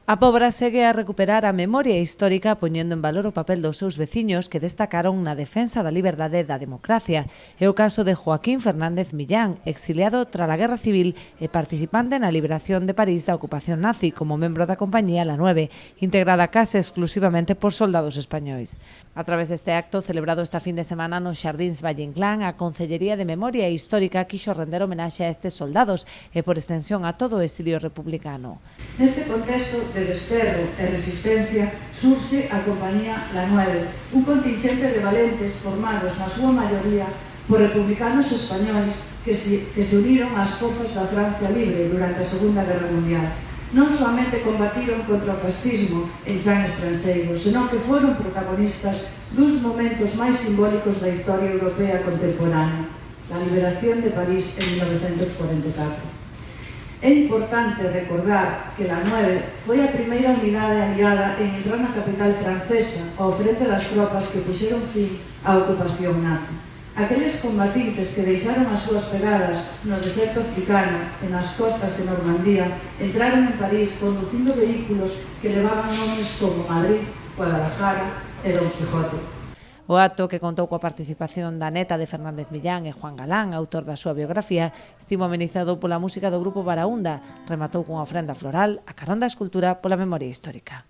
A Pobra segue a recuperar a memoria histórica poñendo en valor o papel dos seus veciños que destacaron na defensa da liberdade e da democracia. É o caso de Joaquín Fernández Millán, exiliado tras a Guerra Civil e participante na liberación de París da ocupación nazi como membro da compañía La 9, integrada case exclusivamente por soldados españois. A través deste acto, celebrado esta fin de semana nos Xardíns Valle Inclán, a Concellería de Memoria Histórica quixo render homenaxe a estes soldados e, por extensión, a todo o exilio republicano. Neste contexto de desterro e resistencia surxe a compañía La 9, un contingente de valentes formados na súa maioría por republicanos españois que se uniron ás forzas da Francia Libre durante a Segunda Guerra Mundial. Non soamente combatiron contra o fascismo en chan estranxeiro, senón que foron protagonistas duns momentos máis simbólicos da historia europea contemporánea, a liberación de París en 1944. É importante recordar que La 9 foi a primeira unidade aliada en entrar na capital francesa ao frente das tropas que puxeron fin á ocupación nazi. Aqueles combatintes que deixaron as súas pegadas no deserto africano e nas costas de Normandía entraron en París conducindo vehículos que levaban nomes como Madrid, Guadalajara e Don Quijote. O acto, que contou coa participación da neta de Fernández Millán e Juan Galán, autor da súa biografía, estivo amenizado pola música do grupo Baraúnda, rematou cunha ofrenda floral a carón da escultura pola memoria histórica.